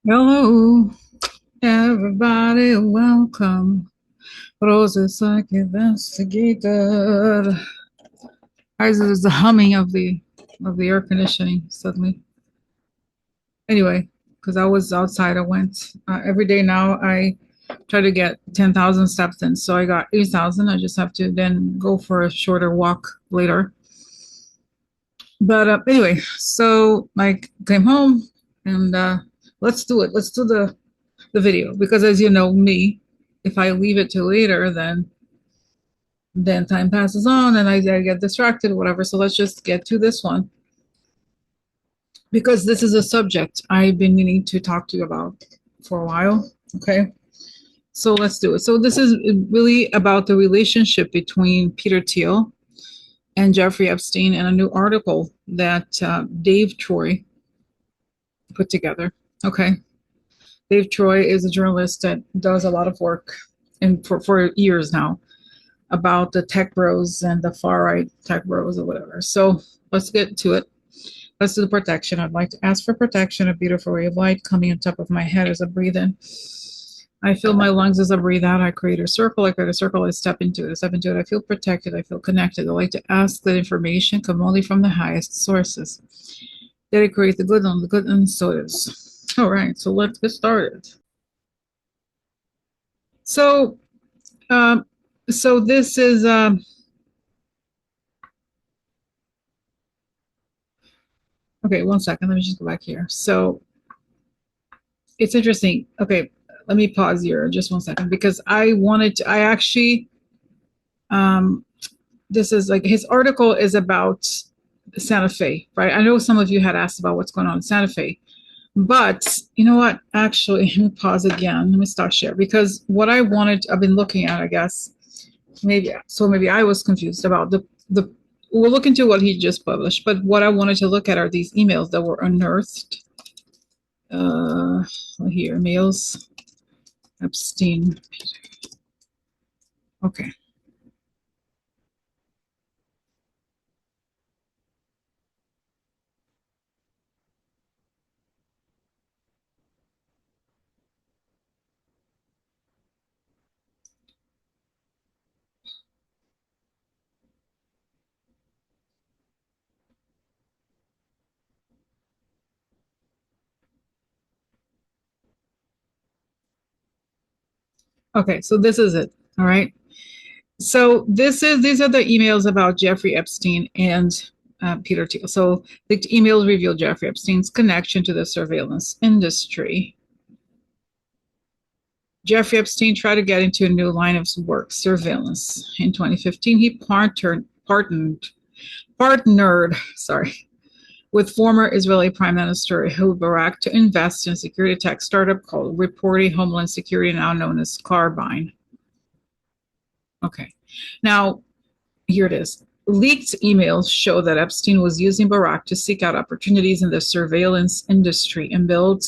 Hello, everybody, welcome. Rose Psych Investigator. Guys, there's the humming of the air conditioning suddenly. Anyway, because I was outside, I went every day now. I try to get 10,000 steps in, so I got 8,000. I just have to then go for a shorter walk later. But anyway, so I came home and let's do it. Let's do the video because as you know me, if I leave it till later, then time passes on and I get distracted or whatever. So let's just get to this one because this is a subject I've been meaning to talk to you about for a while. Okay. So let's do it. So this is really about the relationship between Peter Thiel and Jeffrey Epstein and a new article that Dave Troy put together. Okay. Dave Troy is a journalist that does a lot of work and for years now about the tech bros and the far right tech bros or whatever. So let's get to it. Let's do the protection. I'd like to ask for protection. A beautiful ray of light coming on top of my head as I breathe in. I feel my lungs as I breathe out. I create a circle. I create a circle. I step into it. I step into it. I feel protected. I feel connected. I like to ask that information come only from the highest sources. That it creates the good and so it is. All right, so let's get started. So, um, so this is okay. 1 second. Let me just go back here. So it's interesting. Okay, let me pause here just 1 second because I actually, um, this is like his article is about Santa Fe, right? I know some of you had asked about what's going on in Santa Fe, but you know what? Actually, let me pause again. Let me start share because what I've been looking at, I guess, maybe I was confused about the. We'll look into what he just published, but what I wanted to look at are these emails that were unearthed. Here, mails, Epstein. Okay. Okay, so this is it. All right. So these are the emails about Jeffrey Epstein and Peter Thiel. So the emails reveal Jeffrey Epstein's connection to the surveillance industry. Jeffrey Epstein tried to get into a new line of work, surveillance. In 2015, he partnered, with former Israeli Prime Minister Ehud Barak to invest in a security tech startup called Reporting Homeland Security, now known as Carbine. Okay. Now, here it is. Leaked emails show that Epstein was using Barak to seek out opportunities in the surveillance industry and build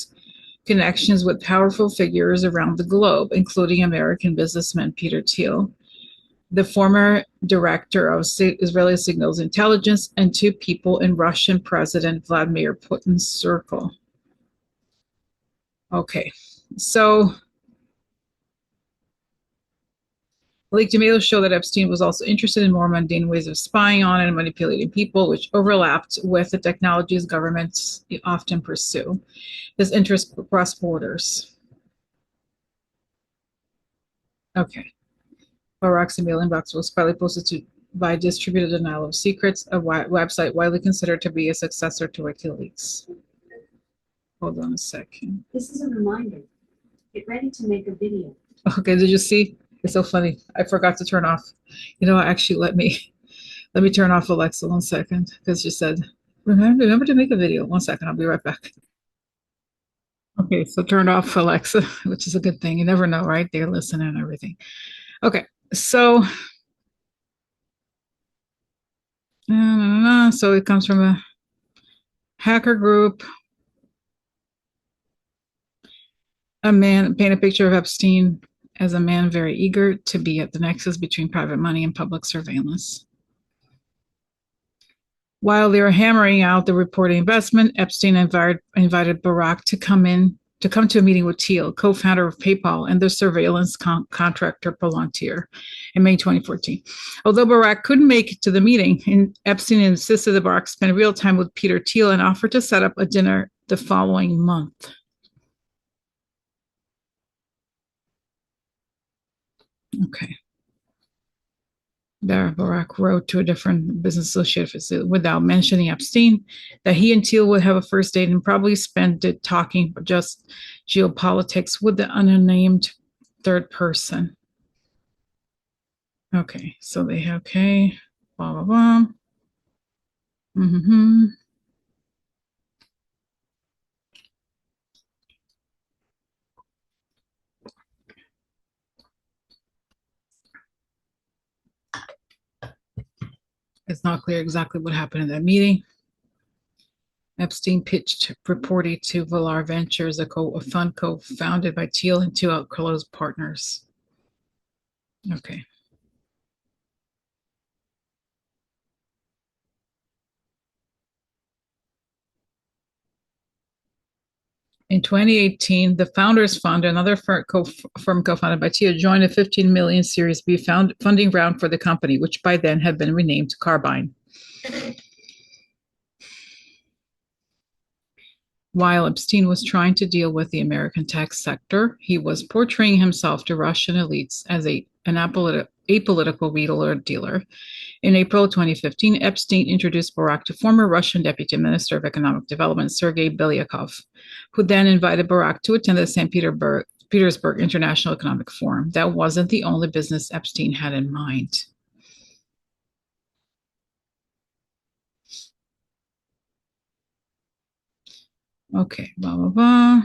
connections with powerful figures around the globe, including American businessman Peter Thiel, the former director of Israeli signals intelligence, and two people in Russian President Vladimir Putin's circle. Okay, so leaked emails show that Epstein was also interested in more mundane ways of spying on and manipulating people, which overlapped with the technologies governments often pursue. His interests cross borders. Okay. Barak's email inbox was finally posted to by Distributed Denial of Secrets, a website widely considered to be a successor to WikiLeaks. Hold on a second. This is a reminder. Get ready to make a video. Okay, did you see? It's so funny. I forgot to turn off. Actually, let me turn off Alexa 1 second because she said, remember to make a video. 1 second, I'll be right back. Okay, so turned off Alexa, which is a good thing. You never know, right? They're listening and everything. Okay, so so it comes from a hacker group. A man paint a picture of Epstein as a man very eager to be at the nexus between private money and public surveillance. While they were hammering out the reported investment, Epstein invited Barak to come in to come to a meeting with Thiel, co-founder of PayPal, and the surveillance contractor Palantir in May 2014. Although Barak couldn't make it to the meeting, Epstein insisted that Barak spend real time with Peter Thiel and offered to set up a dinner the following month. Okay. Barak wrote to a different business associate without mentioning Epstein that he and Thiel would have a first date and probably spend it talking just geopolitics with the unnamed third person. Okay, so they have blah blah blah. Mm-hmm. It's not clear exactly what happened in that meeting. Epstein pitched reportedly to Valar Ventures, a fund co-founded by Thiel and two close partners. Okay. In 2018, the Founders Fund, another firm co-founded by Thiel, joined a 15 million Series B funding round for the company, which by then had been renamed Carbine. While Epstein was trying to deal with the American tech sector, he was portraying himself to Russian elites as an apolitical dealer. In April 2015, Epstein introduced Barak to former Russian Deputy Minister of Economic Development, Sergei Belyakov, who then invited Barak to attend the St. Petersburg International Economic Forum. That wasn't the only business Epstein had in mind. Okay, blah, blah, blah.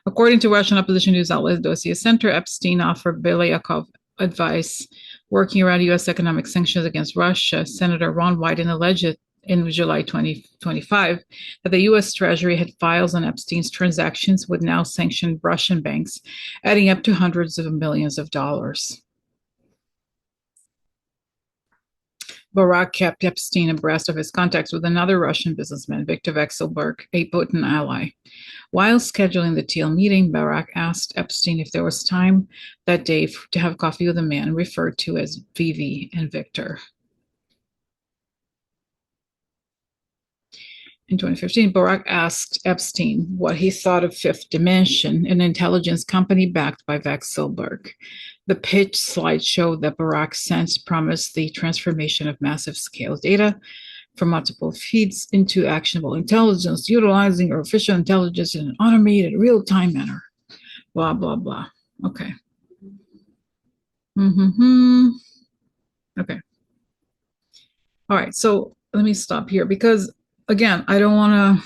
According to Russian opposition news outlet Dossier Center, Epstein offered Belyakov advice working around U.S. economic sanctions against Russia. Senator Ron Wyden alleged in July 2025 that the U.S. Treasury had files on Epstein's transactions with now sanctioned Russian banks, adding up to hundreds of millions of dollars. Barak kept Epstein abreast of his contacts with another Russian businessman, Viktor Vekselberg, a Putin ally. While scheduling the Thiel meeting, Barak asked Epstein if there was time that day to have coffee with a man referred to as VV and Victor. In 2015, Barak asked Epstein what he thought of Fifth Dimension, an intelligence company backed by Vekselberg. The pitch slide showed that Barak's sense promised the transformation of massive scale data from multiple feeds into actionable intelligence, utilizing artificial intelligence in an automated, real-time manner. Blah, blah, blah. Okay. Mm-hmm. Okay. All right, so let me stop here because, again, I don't want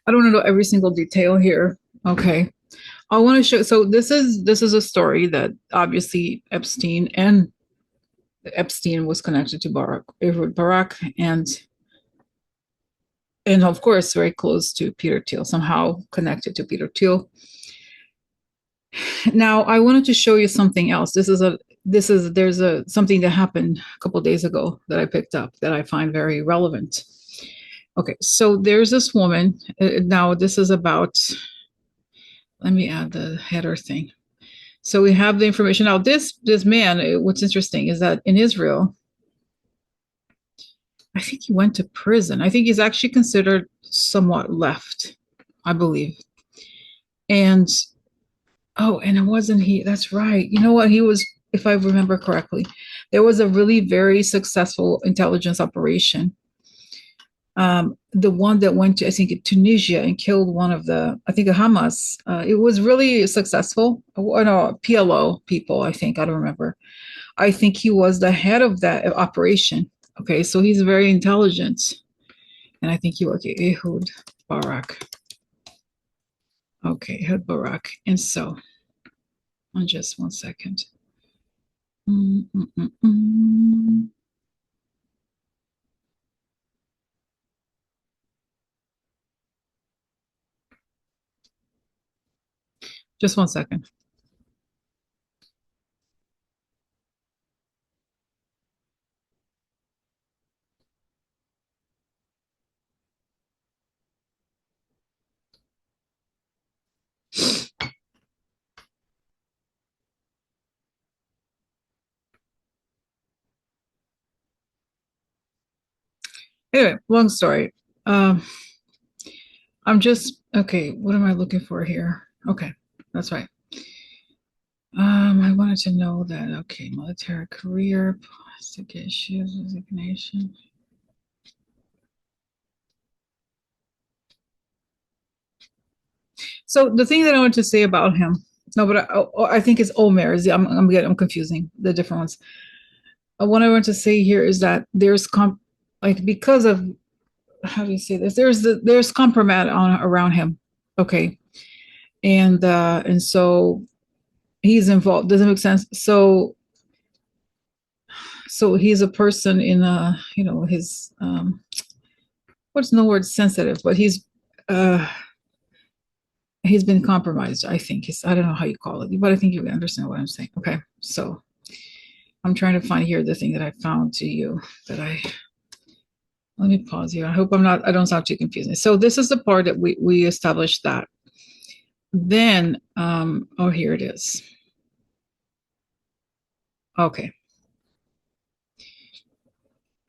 to know every single detail here. Okay. I want to show, so this is a story that obviously Epstein was connected to Barak and of course very close to Peter Thiel, somehow connected to Peter Thiel. Now I wanted to show you something else. There's something that happened a couple of days ago that I picked up that I find very relevant. Okay, so there's this woman. Now this is about, let me add the header thing. So we have the information. Now this man, what's interesting is that in Israel, I think he went to prison. I think he's actually considered somewhat left, I believe. And and it wasn't he. That's right. You know what? He was, if I remember correctly, there was a really very successful intelligence operation. The one that went to, I think, Tunisia and killed one of the, I think, a Hamas. It was really successful. No, PLO people, I think. I don't remember. I think he was the head of that operation. Okay, so he's very intelligent. And I think Ehud Barak. Okay, Ehud Barak. And so, on just 1 second. Just 1 second. Anyway, long story. Um, I'm just okay. What am I looking for here? Okay, that's right. I wanted to know that. Okay, military career, plastic issues, resignation. So the thing that I want to say about him, no, but I think it's Omer. I'm confusing the different ones. What I want to say here is that like because of how do you say this? There's compromise on around him. Okay, and so he's involved. Doesn't make sense. So he's a person in his what's no word sensitive, but he's been compromised. I think I don't know how you call it, but I think you understand what I'm saying. Okay, so I'm trying to find here the thing that I found to you that I let me pause here. I hope I don't sound too confusing. So this is the part that we established that. Then oh, here it is. Okay.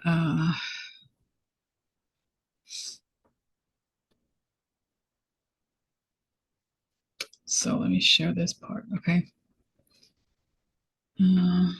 Uh so let me share this part, okay? Uh,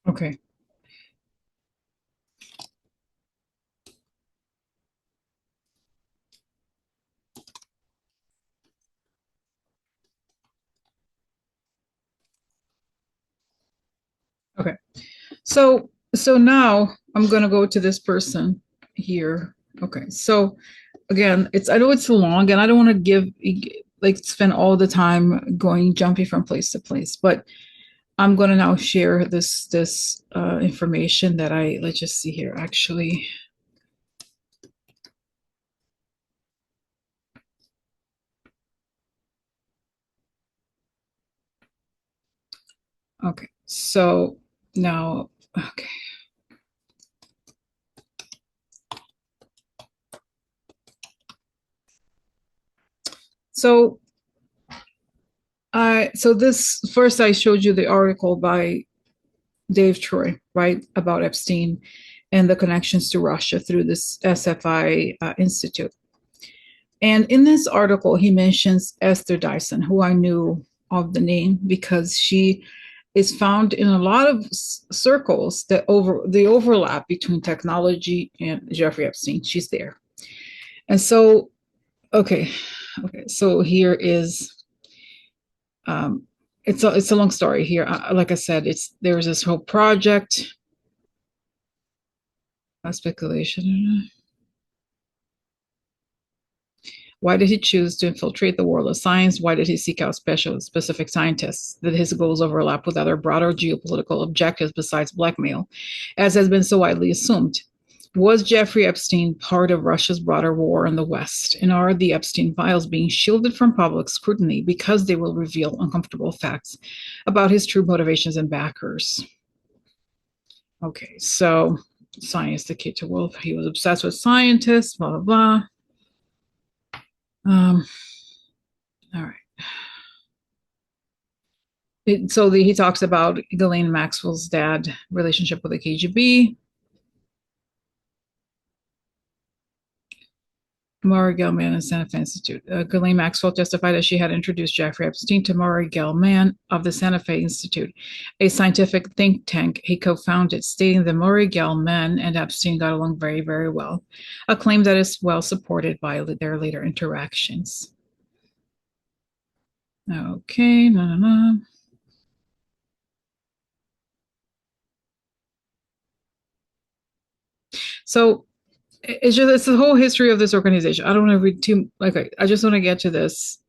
okay. Okay. So now I'm gonna go to this person here. Okay. So again, I know it's long and I don't want to spend all the time going jumping from place to place, but I'm gonna now share this information that let's just see here actually. Okay. So now okay. So this first I showed you the article by Dave Troy, right, about Epstein and the connections to Russia through this SFI Institute. And in this article, he mentions Esther Dyson, who I knew of the name because she is found in a lot of circles that the overlap between technology and Jeffrey Epstein. She's there. And so, okay, so here is it's a long story here. Like I said, there's this whole project, speculation. Why did he choose to infiltrate the world of science? Why did he seek out specific scientists? Did his goals overlap with other broader geopolitical objectives besides blackmail, as has been so widely assumed? Was Jeffrey Epstein part of Russia's broader war in the West? And are the Epstein files being shielded from public scrutiny because they will reveal uncomfortable facts about his true motivations and backers? Okay, so science, the key to wealth. He was obsessed with scientists, blah, blah, blah. All right. He talks about Ghislaine Maxwell's dad relationship with the KGB. Murray Gell-Mann and Santa Fe Institute. Ghislaine Maxwell testified that she had introduced Jeffrey Epstein to Murray Gell-Mann of the Santa Fe Institute, a scientific think tank he co-founded, stating that Murray Gell-Mann and Epstein got along very, very well, a claim that is well supported by their later interactions. Okay, no. So it's the whole history of this organization. I don't want to read too I just want to get to this.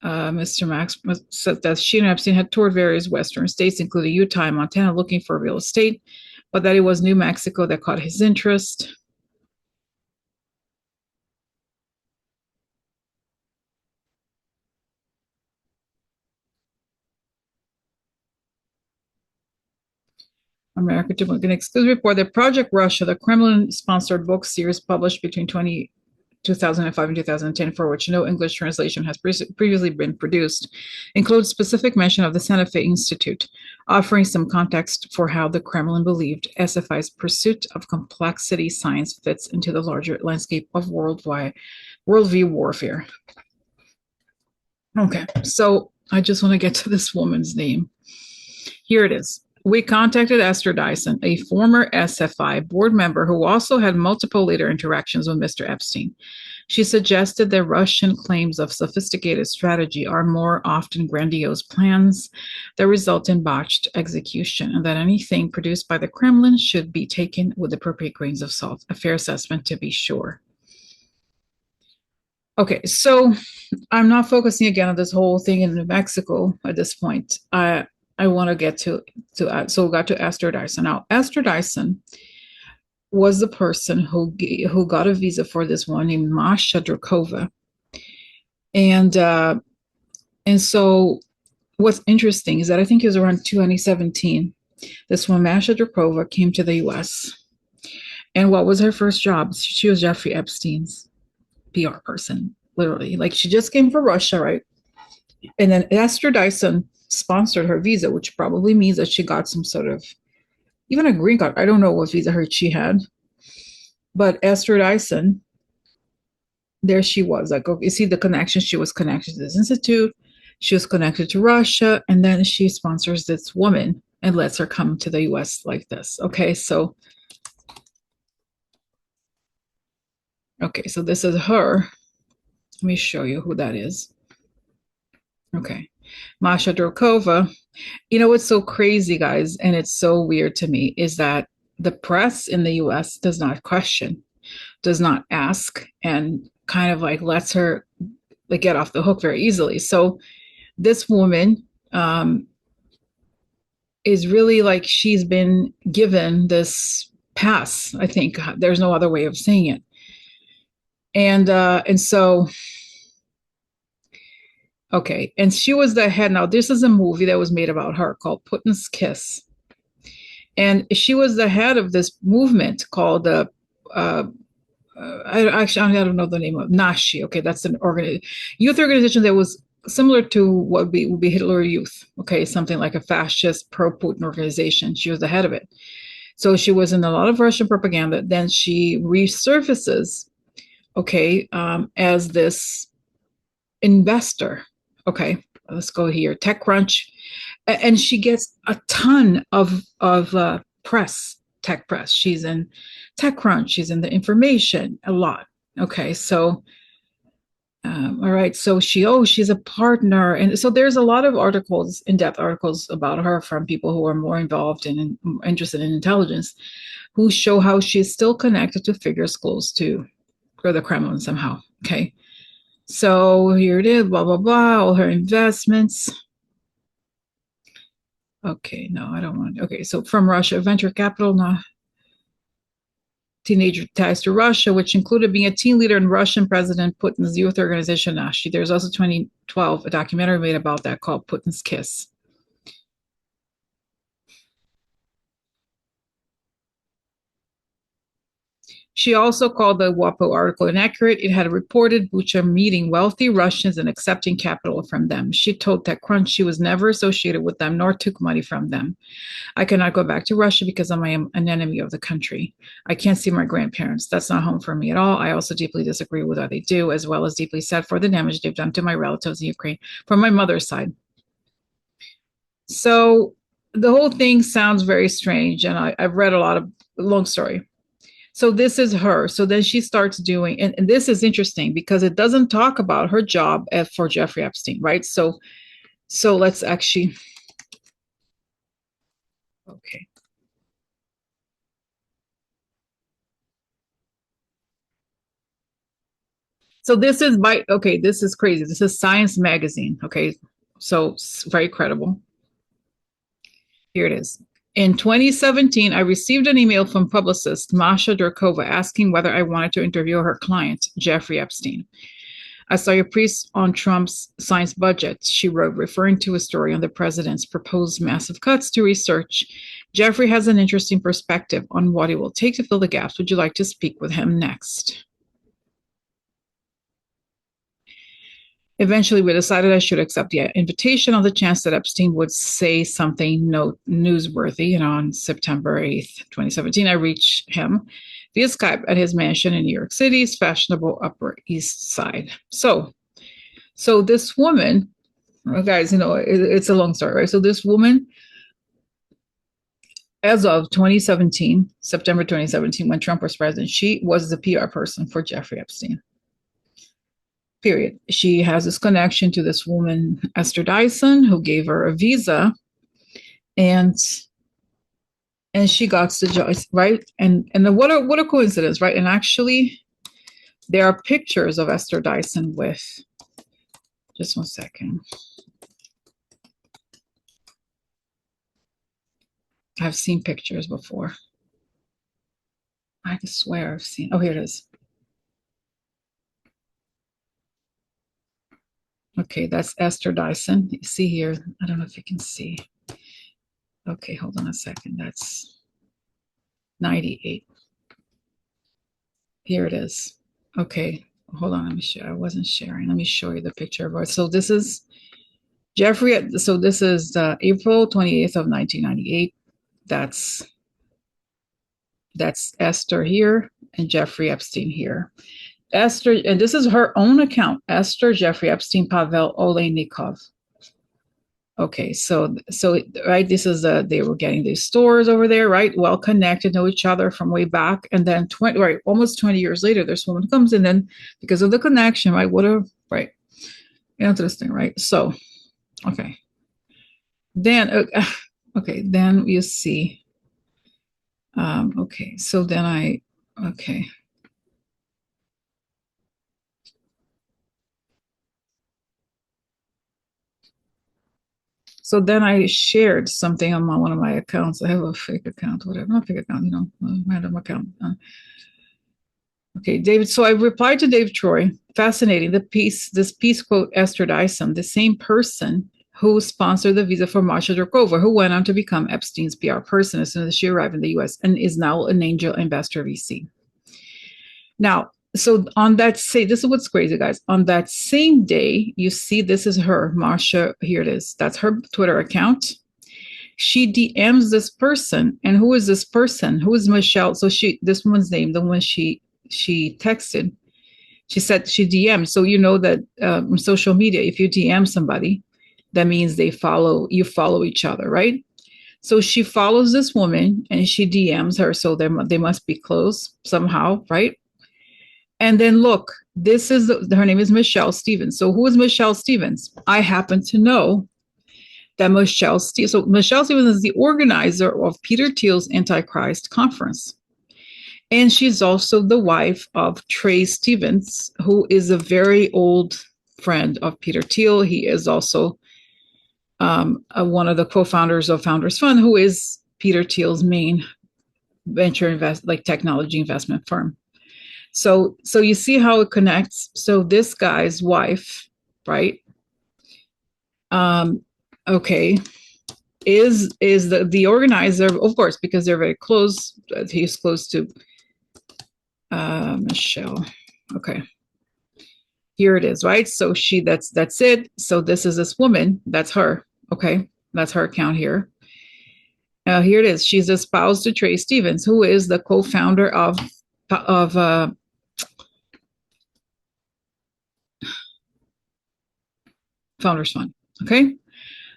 Mr. Max said that she and Epstein had toured various Western states, including Utah and Montana, looking for real estate, but that it was New Mexico that caught his interest. America to an exclusive report that Project Russia, the Kremlin-sponsored book series published between 2005 and 2010, for which no English translation has previously been produced, includes specific mention of the Santa Fe Institute, offering some context for how the Kremlin believed SFI's pursuit of complexity science fits into the larger landscape of worldview warfare. Okay, so I just want to get to this woman's name. Here it is. We contacted Esther Dyson, a former SFI board member who also had multiple later interactions with Mr. Epstein. She suggested that Russian claims of sophisticated strategy are more often grandiose plans that result in botched execution, and that anything produced by the Kremlin should be taken with appropriate grains of salt. A fair assessment, to be sure. Okay, so I'm not focusing again on this whole thing in New Mexico at this point. I want to get to so we got to Esther Dyson. Now, Esther Dyson was the person who got a visa for this one named Masha Drokova, and so what's interesting is that I think it was around 2017. This one, Masha Drokova, came to the U.S. And what was her first job? She was Jeffrey Epstein's PR person, literally. Like she just came from Russia, right? And then Esther Dyson sponsored her visa, which probably means that she got some sort of, even a green card. I don't know what visa she had, but Esther Dyson, there she was. Like, you see the connection. She was connected to this institute. She was connected to Russia, and then she sponsors this woman and lets her come to the U.S. like this. Okay, so this is her. Let me show you who that is. Okay, Masha Drokova. You know what's so crazy, guys, and it's so weird to me, is that the press in the US does not question, does not ask, and kind of like lets her like get off the hook very easily. So this woman is really like she's been given this pass. I think there's no other way of saying it. And so okay, and she was the head. Now this is a movie that was made about her called Putin's Kiss. And she was the head of this movement called I don't know the name of Nashi. Okay, that's an youth organization that was similar to what would be Hitler Youth. Okay, something like a fascist pro-Putin organization. She was the head of it. So she was in a lot of Russian propaganda. Then she resurfaces, okay, as this investor. Okay, let's go here. TechCrunch, and she gets a ton of press, tech press. She's in TechCrunch. She's in the information a lot. Okay, so all right, so she's a partner, and so there's a lot of articles, in-depth articles about her from people who are more involved and interested in intelligence, who show how she's still connected to figures close to the Kremlin somehow. Okay, so here it is, blah blah blah, all her investments. Okay, no, I don't want. Okay, so from Russia, venture capital, no. Teenager ties to Russia, which included being a team leader in Russian President Putin's youth organization, Nashi. There's also 2012 a documentary made about that called Putin's Kiss. She also called the WAPO article inaccurate. It had reported Bucha meeting wealthy Russians and accepting capital from them. She told TechCrunch she was never associated with them nor took money from them. I cannot go back to Russia because I am an enemy of the country. I can't see my grandparents. That's not home for me at all. I also deeply disagree with what they do, as well as deeply sad for the damage they've done to my relatives in Ukraine from my mother's side. So the whole thing sounds very strange, and I've read a lot of long story. So this is her. So then she starts doing, and this is interesting because it doesn't talk about her job for Jeffrey Epstein, right? So let's actually, okay. So this is this is crazy. This is Science Magazine. Okay. So very credible. Here it is. In 2017, I received an email from publicist Masha Drokova asking whether I wanted to interview her client, Jeffrey Epstein. I saw your piece on Trump's science budget, she wrote, referring to a story on the president's proposed massive cuts to research. Jeffrey has an interesting perspective on what it will take to fill the gaps. Would you like to speak with him next? Eventually, we decided I should accept the invitation on the chance that Epstein would say something newsworthy. And on September 8th, 2017, I reached him via Skype at his mansion in New York City's fashionable Upper East Side. So this woman, guys, it's a long story, right? So this woman, as of 2017, September 2017, when Trump was president, she was the PR person for Jeffrey Epstein. Period. She has this connection to this woman, Esther Dyson, who gave her a visa, and she got the job, right? And what a coincidence, right? And actually, there are pictures of Esther Dyson with. Just one second. I've seen pictures before. I swear I've seen. Oh, here it is. Okay, that's Esther Dyson. You see here, I don't know if you can see. Okay, hold on a second. That's 98. Here it is. Okay, hold on. Let me share. I wasn't sharing. Let me show you the picture of her. So this is Jeffrey. So this is April 28th of 1998. That's Esther here and Jeffrey Epstein here. Esther, and this is her own account, Esther Jeffrey Epstein Pavel Oleynikov. Okay, so right, this is they were getting these stores over there, right? Well connected to each other from way back, and then almost 20 years later, this woman comes in, then because of the connection, right? Right, interesting, right? So, okay, then then you see, okay, so then okay. So then I shared something on one of my accounts. I have a fake account, whatever, not fake account, a random account. Okay, David. So I replied to Dave Troy. Fascinating. This piece, quote, Esther Dyson, the same person who sponsored the visa for Masha Drokova, who went on to become Epstein's PR person as soon as she arrived in the US and is now an angel investor VC. Now, so on that this is what's crazy, guys. On that same day, you see this is her, Masha, here it is. That's her Twitter account. She DMs this person. And who is this person? Who is Michelle? So this woman's name, the one she texted, she said she DM'd. So you know that on social media, if you DM somebody, that means you follow each other, right? So she follows this woman and she DMs her. So they must be close somehow, right? And then look, her name is Michelle Stevens. So who is Michelle Stevens? I happen to know that Michelle Stevens is the organizer of Peter Thiel's Antichrist conference. And she's also the wife of Trey Stevens, who is a very old friend of Peter Thiel. He is also one of the co-founders of Founders Fund, who is Peter Thiel's main technology investment firm. So you see how it connects. So this guy's wife, right? Okay, is the organizer, of course, because they're very close. He's close to Michelle. Okay, here it is, right? So that's it. So this is this woman. That's her. Okay, that's her account here. Here it is. She's espoused to Trey Stevens, who is the co-founder of Founders Fund. Okay.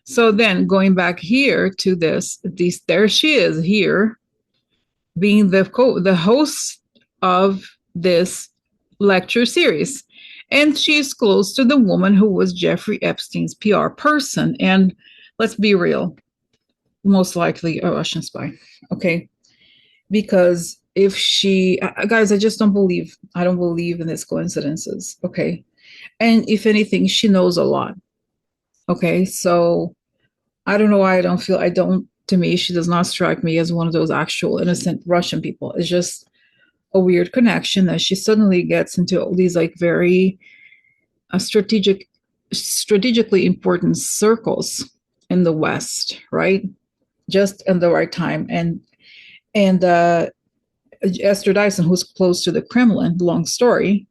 So then going back here to there she is here being the host of this lecture series. And she's close to the woman who was Jeffrey Epstein's PR person. And let's be real, most likely a Russian spy. Okay. Because if she, guys, I don't believe in these coincidences. Okay. And if anything, she knows a lot. Okay. So I don't know why to me, she does not strike me as one of those actual innocent Russian people. It's just a weird connection that she suddenly gets into all these like very strategically important circles in the West, right? Just in the right time. And Esther Dyson, who's close to the Kremlin, long story,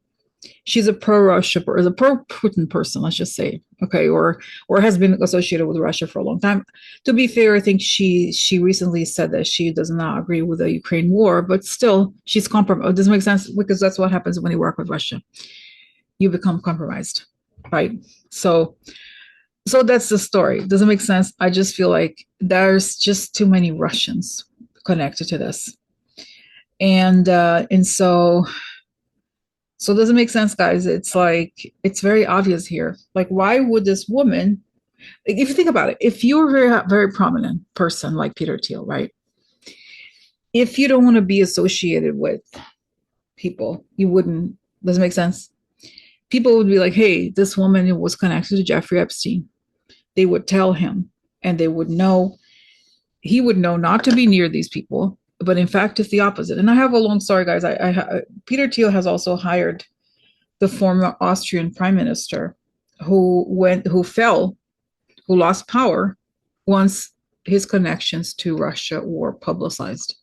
she's a pro-Russia or a pro-Putin person, let's just say, okay, or has been associated with Russia for a long time. To be fair, I think she recently said that she does not agree with the Ukraine war, but still, she's compromised. It doesn't make sense because that's what happens when you work with Russia. You become compromised, right? So, so that's the story. Doesn't make sense. I just feel like there's just too many Russians connected to this, and so does it make sense, guys? It's like it's very obvious here. Like, why would this woman? Like, if you think about it, if you're a very prominent person like Peter Thiel, right? If you don't want to be associated with people, you wouldn't. Does it make sense? People would be like, "Hey, this woman was connected to Jeffrey Epstein." They would tell him, and they would know. He would know not to be near these people. But in fact, it's the opposite. And I have a long story, guys. Peter Thiel has also hired the former Austrian prime minister who lost power once his connections to Russia were publicized.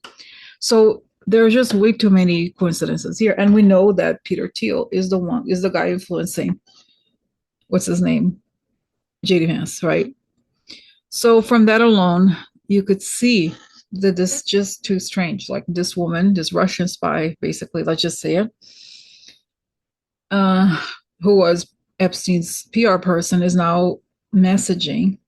So there are just way too many coincidences here. And we know that Peter Thiel is the guy influencing, what's his name? JD Vance, right? So from that alone, you could see that this is just too strange. Like this woman, this Russian spy, basically, let's just say it, uh, who was Epstein's PR person, is now messaging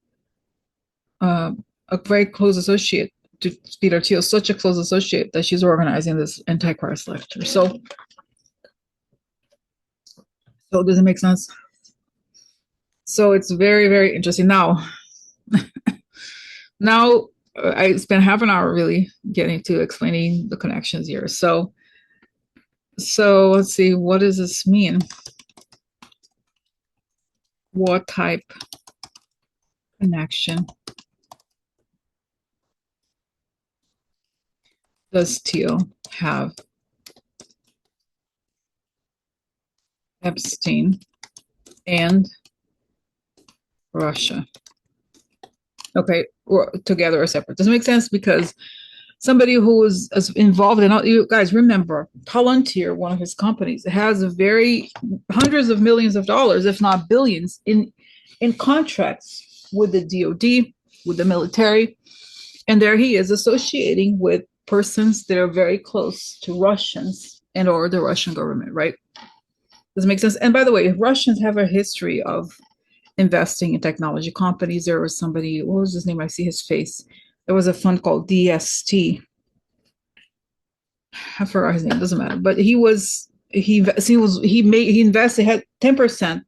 uh, a very close associate to Peter Thiel, such a close associate that she's organizing this Antichrist lecture. So does it make sense? So it's very, very interesting. Now I spent half an hour really getting to explaining the connections here. So let's see, what does this mean? What type connection does Thiel have? Epstein and Russia. Okay, or together or separate. Doesn't make sense because somebody who is involved in all, you guys remember Palantir, one of his companies, has a very hundreds of millions of dollars, if not billions, in contracts with the DoD, with the military, and there he is associating with persons that are very close to Russians and or the Russian government, right? Does it make sense? And by the way, Russians have a history of investing in technology companies. There was somebody, what was his name? I see his face. There was a fund called DST. I forgot his name. Doesn't matter. But he invested, had 10%.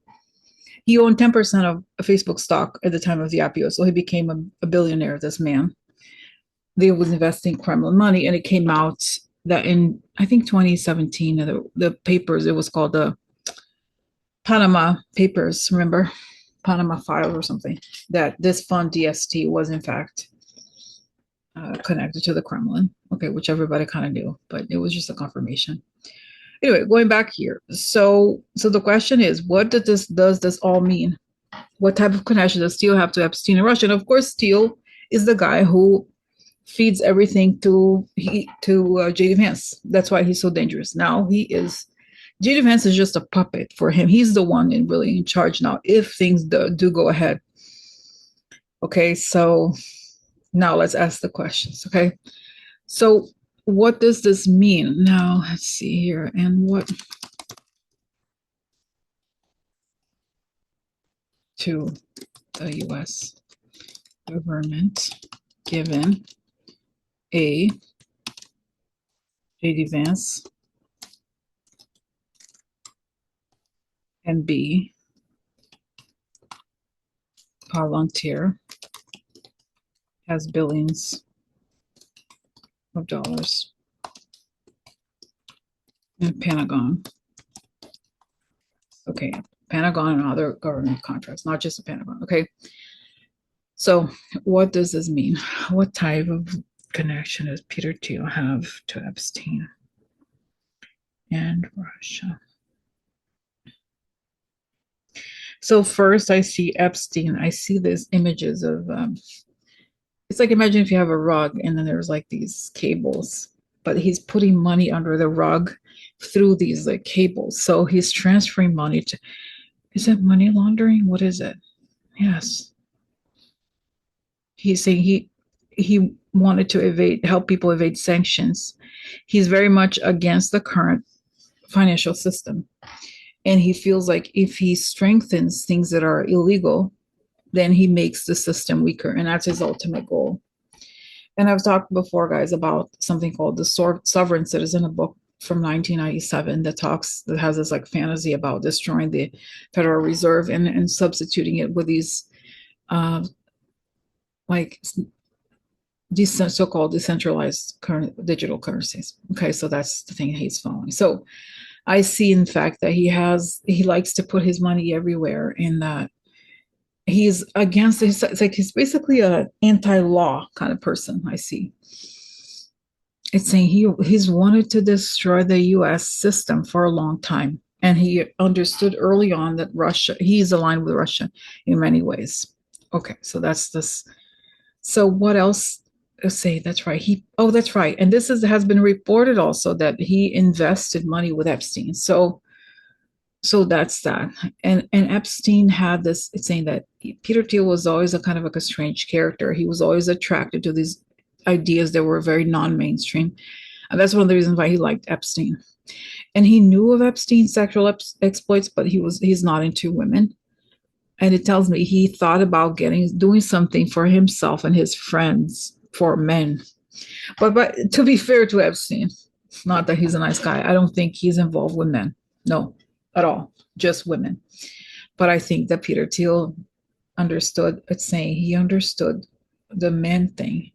He owned 10% of Facebook stock at the time of the IPO. So he became a billionaire, this man. They was investing Kremlin money, and it came out that in I think 2017, the papers, it was called the Panama Papers, remember? Panama Files or something, that this fund DST was in fact connected to the Kremlin. Okay, which everybody kind of knew, but it was just a confirmation. Anyway, going back here. So the question is, what does this all mean? What type of connection does Thiel have to Epstein and Russia? And of course, Thiel is the guy who feeds everything to JD Vance. That's why he's so dangerous. Now JD Vance is just a puppet for him. He's the one really in charge now if things do go ahead. Okay, so now let's ask the questions. Okay, so what does this mean? Now let's see here, and what to the U.S. government given A, JD Vance, and B, Palantir has billions of dollars. and Pentagon. Okay, Pentagon and other government contracts, not just the Pentagon. Okay, so what does this mean? What type of connection does Peter Thiel have to Epstein and Russia? So first, I see Epstein. I see these images of. It's like imagine if you have a rug and then there's like these cables, but he's putting money under the rug through these like cables. So he's transferring money to. Is it money laundering? What is it? Yes. He's saying he wanted to help people evade sanctions. He's very much against the current financial system. And he feels like if he strengthens things that are illegal, then he makes the system weaker. And that's his ultimate goal. And I've talked before, guys, about something called the Sovereign Citizen, a book from 1997 that has this like fantasy about destroying the Federal Reserve and substituting it with these like so-called decentralized digital currencies. Okay, so that's the thing he's following. So I see, in fact, that he likes to put his money everywhere, in that he's against. It's like he's basically an anti-law kind of person. I see. It's saying he's wanted to destroy the U.S. system for a long time, and he understood early on that he's aligned with Russia in many ways. Okay, so that's this. So what else? Let's say that's right. That's right. And this has been reported also that he invested money with Epstein. So that's that. And Epstein had this. It's saying that Peter Thiel was always a kind of like a strange character. He was always attracted to these ideas that were very non-mainstream, and that's one of the reasons why he liked Epstein. And he knew of Epstein's sexual exploits, but he's not into women. And it tells me he thought about doing something for himself and his friends for men. But to be fair to Epstein, not that he's a nice guy, I don't think he's involved with men. No, at all. Just women. But I think that Peter Thiel understood. It's saying he understood the men thing.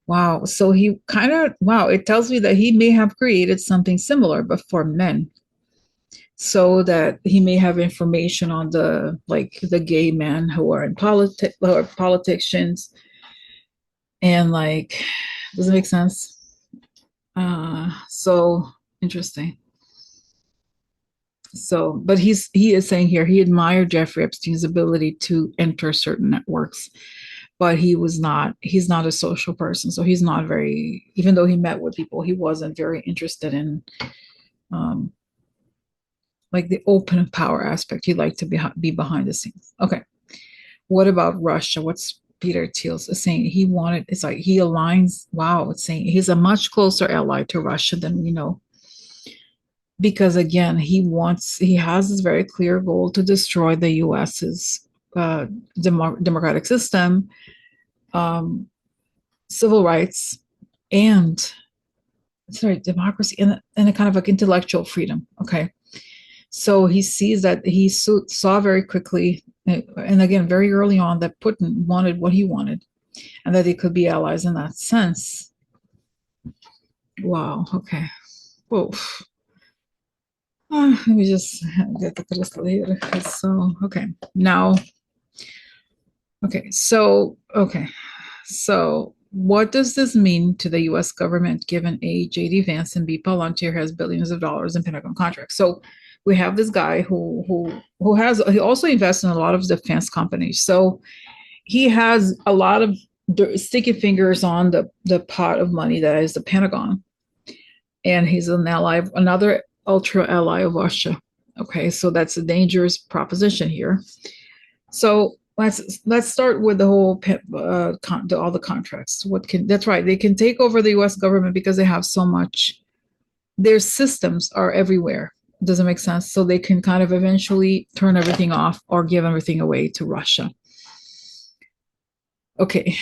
Wow. So it tells me that he may have created something similar, but for men, so that he may have information on the gay men who are in politicians, and like, does it make sense? So interesting. So, but he is saying here he admired Jeffrey Epstein's ability to enter certain networks, but he's not a social person. So he's not very, even though he met with people, he wasn't very interested in um, like the open power aspect. He liked to be behind the scenes. Okay. What about Russia? What's Peter Thiel's saying? It's like he aligns. Wow. It's saying he's a much closer ally to Russia than we know. Because again, he has this very clear goal to destroy the US's democratic system, civil rights, and democracy, and a kind of like intellectual freedom. Okay. So he sees that he saw very quickly, and again, very early on, that Putin wanted what he wanted, and that they could be allies in that sense. Wow. Okay. Whoa. Let me just get the crystal here. So, okay. Now, okay. So, what does this mean to the U.S. government, given A, J.D. Vance and B, Palantir has billions of dollars in Pentagon contracts? So, we have this guy who he also invests in a lot of defense companies. So, he has a lot of sticky fingers on the pot of money that is the Pentagon, and he's another ultra ally of Russia. Okay, so that's a dangerous proposition here. So let's start with the whole all the contracts. That's right? They can take over the U.S. government because they have so much. Their systems are everywhere. Does it make sense? So they can kind of eventually turn everything off or give everything away to Russia. Okay,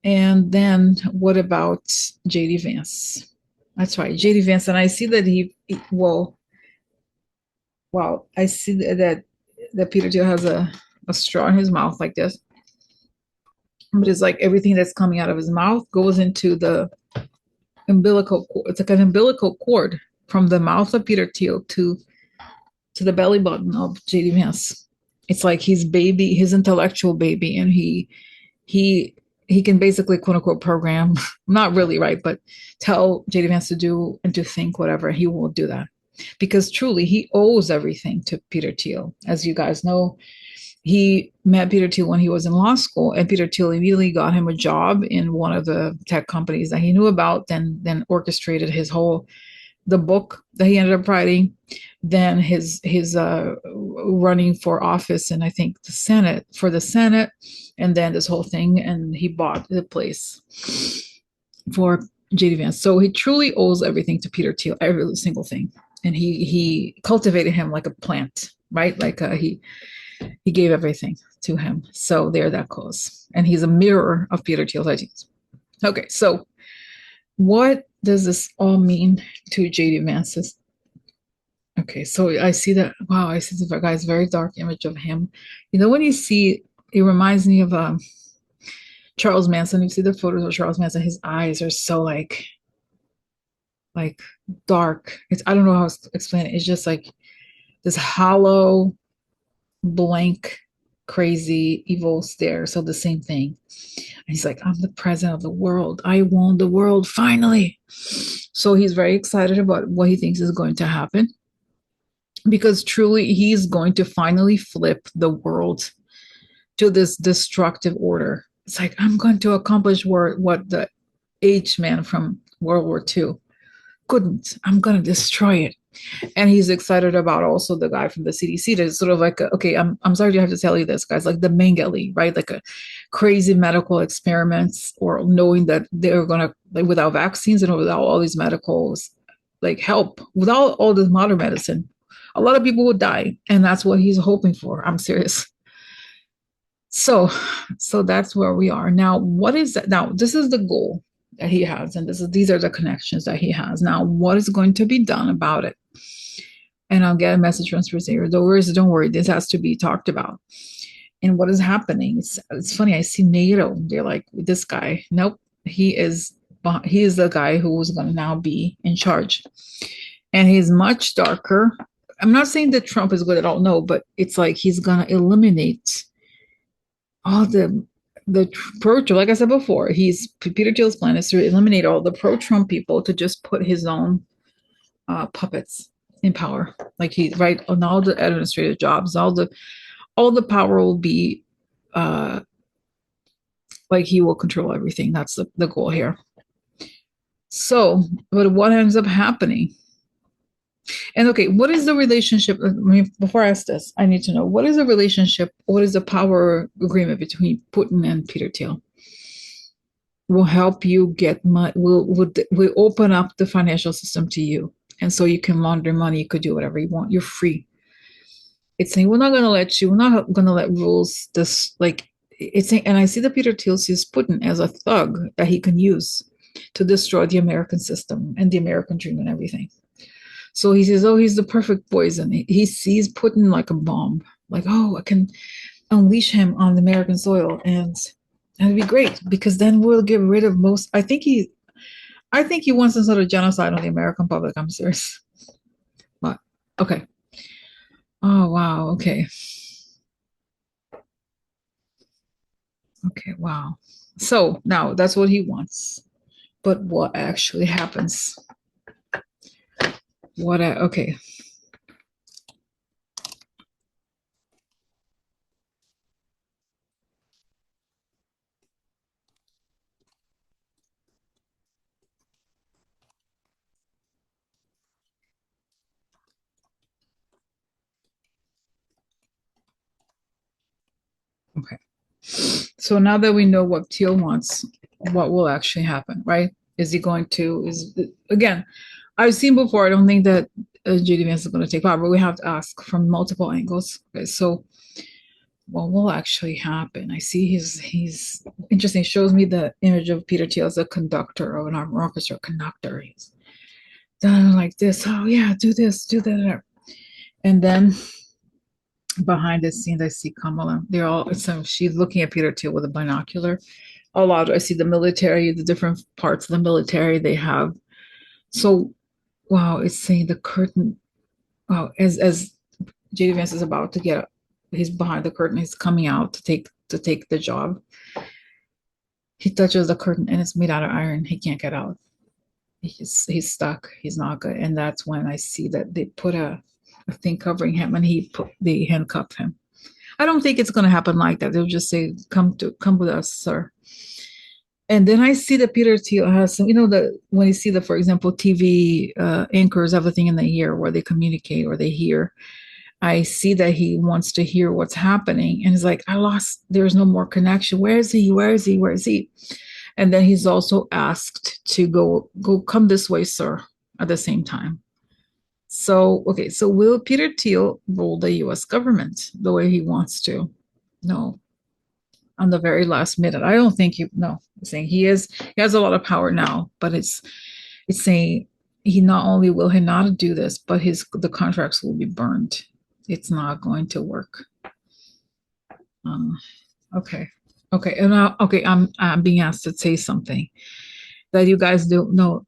and then what about J.D. Vance? That's right, J.D. Vance, and I see that I see that Peter Thiel has a straw in his mouth like this, but it's like everything that's coming out of his mouth goes into the umbilical cord. It's like an umbilical cord. from the mouth of Peter Thiel to the belly button of JD Vance. It's like his baby, his intellectual baby, and he he can basically quote unquote program, not really, right, but tell JD Vance to do and to think whatever. He will do that because truly he owes everything to Peter Thiel. As you guys know, he met Peter Thiel when he was in law school, and Peter Thiel immediately got him a job in one of the tech companies that he knew about, then orchestrated his whole the book that he ended up writing, then his running for office, and I think the Senate, and then this whole thing, and he bought the place for JD Vance. So he truly owes everything to Peter Thiel, every single thing, and he cultivated him like a plant, right? Like he gave everything to him. So there that goes, and he's a mirror of Peter Thiel's ideas. Okay, so what does this all mean to JD Vance's? Okay, so I see that. Wow, I see the guy's very dark image of him. You know, when you see, it reminds me of Charles Manson. You see the photos of Charles Manson. His eyes are so like dark. It's I don't know how to explain it. It's just like this hollow, blank, crazy, evil stare. So the same thing. And he's like, I'm the president of the world. I won the world finally. So he's very excited about what he thinks is going to happen because truly he's going to finally flip the world to this destructive order. It's like, I'm going to accomplish what the H man from World War II couldn't. I'm going to destroy it. And he's excited about also the guy from the CDC that's sort of like, okay, I'm sorry to have to tell you this, guys, like the Mengele, right? Like a crazy medical experiments, or knowing that they're going to, like, without vaccines and without all these medicals, like help, without all this modern medicine, a lot of people would die. And that's what he's hoping for. I'm serious. So, so that's where we are now. What is that? Now, this is the goal that he has, and these are the connections that he has. Now, what is going to be done about it? And I'll get a message from Spirit. Don't worry, this has to be talked about. And what is happening? It's funny. I see NATO. They're like, this guy. Nope, he is the guy who is going to now be in charge, and he's much darker. I'm not saying that Trump is good at all. No, but it's like he's going to eliminate all the pro, like I said before, Peter Thiel's plan is to eliminate all the pro-Trump people to just put his own puppets in power. Like he right on all the administrative jobs, all the power will be like he will control everything. That's the goal here. So, but what ends up happening? And okay, what is the relationship? I mean, before I ask this, I need to know what is the relationship, what is the power agreement between Putin and Peter Thiel? Will help you get money, will open up the financial system to you. And so you can launder money, you could do whatever you want. You're free. It's saying we're not gonna let rules this like it's saying, and I see that Peter Thiel sees Putin as a thug that he can use to destroy the American system and the American dream and everything. So he says, oh, he's the perfect poison. He sees Putin like a bomb. Like, oh, I can unleash him on the American soil, and it'd be great because then we'll get rid of most. I think he wants some sort of genocide on the American public. I'm serious. But okay. Oh wow. Okay. Okay. Wow. So now that's what he wants. But what actually happens? Okay. Okay. So now that we know what Teal wants, what will actually happen, right? Is he going to, again, I've seen before, I don't think that JD Vance is going to take power, but we have to ask from multiple angles. Okay, so what will actually happen? I see he's interesting. He shows me the image of Peter Thiel as a conductor of an orchestra conductor. He's done like this. Oh yeah, do this, do that. And then behind the scenes, I see Kamala. They're all so she's looking at Peter Thiel with a binocular. A lot. I see the military, the different parts of the military they have. So wow, it's saying the curtain. Wow, as JD Vance is about to get, he's behind the curtain. He's coming out to take the job. He touches the curtain and it's made out of iron. He can't get out. He's stuck. He's not good. And that's when I see that they put a thing covering him and they handcuff him. I don't think it's going to happen like that. They'll just say, come with us, sir." And then I see that Peter Thiel has some, the when you see the, for example, TV anchors, everything in the ear where they communicate or they hear. I see that he wants to hear what's happening, and he's like, "I lost. There's no more connection. Where is he? Where is he? Where is he?" And then he's also asked to go come this way, sir, at the same time. So, okay, so will Peter Thiel rule the US government the way he wants to? No, on the very last minute. I don't think no, I'm saying he has a lot of power now, but it's saying he not only will he not do this, but the contracts will be burned. It's not going to work. Um, okay. Okay. And okay, I'm being asked to say something that you guys don't know.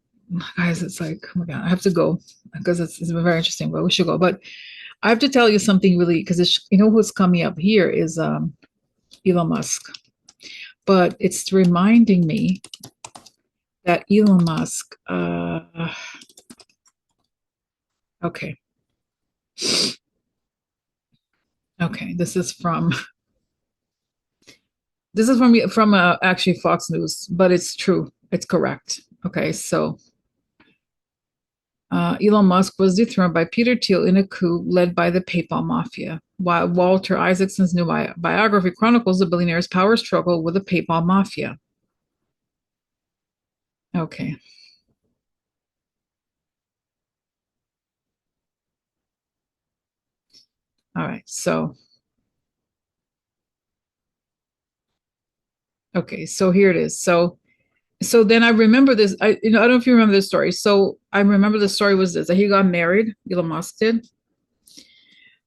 Guys, it's like, oh my God, I have to go because it's very interesting, but we should go. But I have to tell you something really, because what's coming up here is Elon Musk. But it's reminding me that Elon Musk, okay. Okay, this is from actually Fox News, but it's true. It's correct. Okay, so Elon Musk was dethroned by Peter Thiel in a coup led by the PayPal mafia. While Walter Isaacson's new biography chronicles the billionaire's power struggle with the PayPal mafia. Okay. All right. So, okay. So here it is. So then I remember this. I don't know if you remember this story. So I remember the story was this, that he got married, Elon Musk did.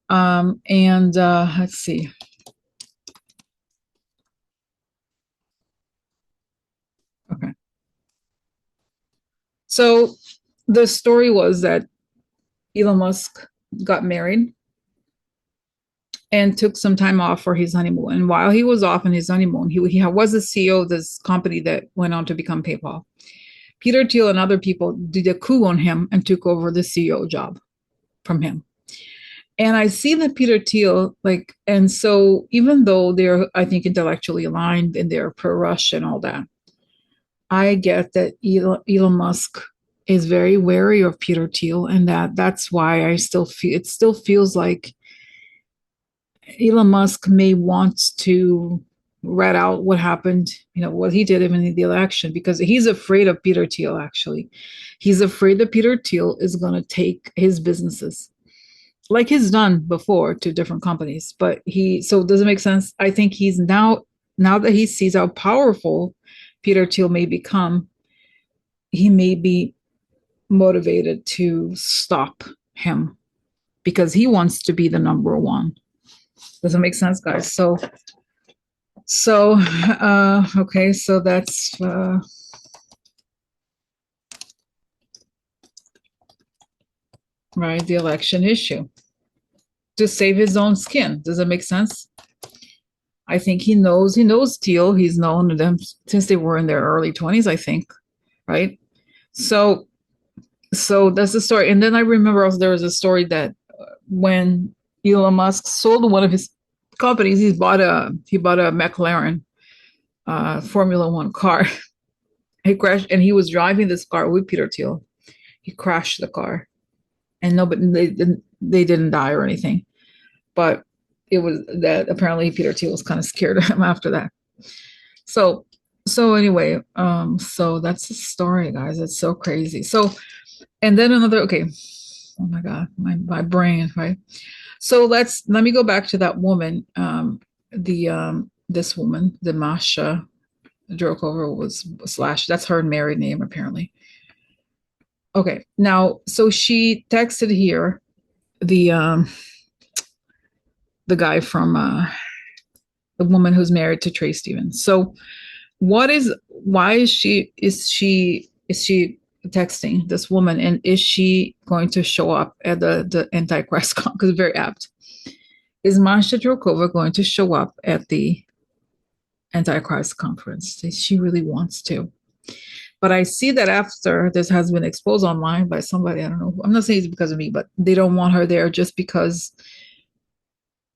And let's see. Okay. So the story was that Elon Musk got married and took some time off for his honeymoon. And while he was off on his honeymoon, he was the CEO of this company that went on to become PayPal. Peter Thiel and other people did a coup on him and took over the CEO job from him. And I see that Peter Thiel, like, and so even though they're, I think, intellectually aligned and they're pro Rush and all that, I get that Elon Musk is very wary of Peter Thiel, and that's why I still feel it still feels like Elon Musk may want to rat out what happened, what he did even in the election, because he's afraid of Peter Thiel, actually. He's afraid that Peter Thiel is going to take his businesses like he's done before to different companies. But so does it make sense? I think he's now that he sees how powerful Peter Thiel may become, he may be motivated to stop him because he wants to be the number one. Does it make sense, guys? Okay, so that's right, the election issue to save his own skin. Does it make sense? I think he knows Thiel. He's known them since they were in their early 20s, I think, right? So that's the story. And then I remember also there was a story that when Elon Musk sold one of his companies, he bought a McLaren Formula One car. He crashed, and he was driving this car with Peter Thiel. He crashed the car, and nobody they didn't die or anything, but it was that apparently Peter Thiel was kind of scared of him after that. So anyway, so that's the story, guys. It's so crazy. So and then another, okay, oh my God, my brain, right? So let me go back to that woman, this woman, the Masha Drokova was slash, that's her married name apparently. Okay, now so she texted here the the guy from the woman who's married to Trey Stevens. So why is she texting this woman, and is she going to show up at the Antichrist con? Because very apt. Is Masha Drokova going to show up at the Antichrist conference? She really wants to. But I see that after this has been exposed online by somebody, I don't know. I'm not saying it's because of me, but they don't want her there just because,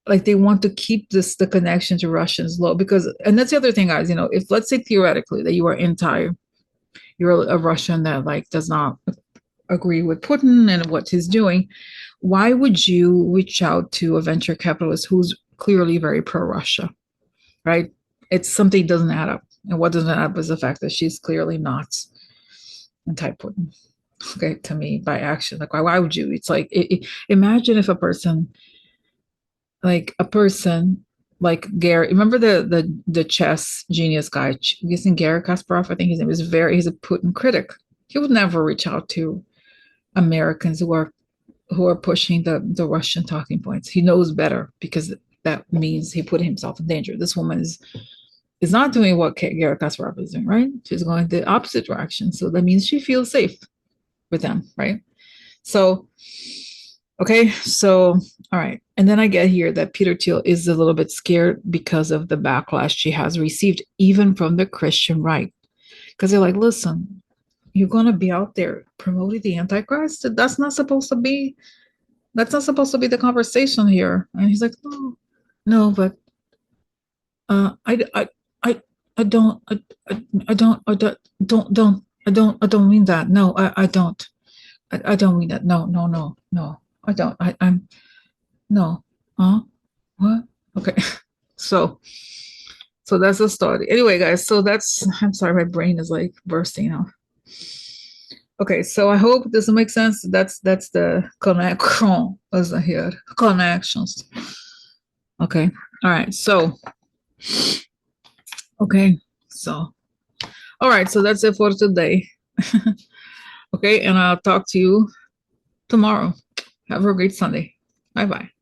like, they want to keep the connection to Russians low. Because, and that's the other thing, guys. If let's say theoretically that you are you're a Russian that like does not agree with Putin and what he's doing, why would you reach out to a venture capitalist who's clearly very pro-Russia, right? It's something that doesn't add up. And what doesn't add up is the fact that she's clearly not anti-Putin. Okay, to me, by action. Like, why would you? It's like, imagine if a person like Gary, remember the chess genius guy, I'm guessing Gary Kasparov, I think his name is he's a Putin critic. He would never reach out to Americans who are pushing the Russian talking points. He knows better because that means he put himself in danger. This woman is not doing what Gary Kasparov is doing, right? She's going the opposite direction. So that means she feels safe with them, right? So, okay, so all right. And then I get here that Peter Thiel is a little bit scared because of the backlash she has received, even from the Christian right. Because they're like, listen, you're going to be out there promoting the Antichrist? That's not supposed to be the conversation here. And he's like, no, but I, I, I don't, I don't mean that. No, I don't. I don't mean that. No, no, no, no. I don't. I'm no. Huh? What? Okay. So, so that's the story. Anyway, guys. So that's. I'm sorry, my brain is like bursting out. Okay, so I hope this makes sense. That's the connection over here. Connections. Okay. All right. So, okay. So, all right. So that's it for today. Okay, and I'll talk to you tomorrow. Have a great Sunday. Bye bye.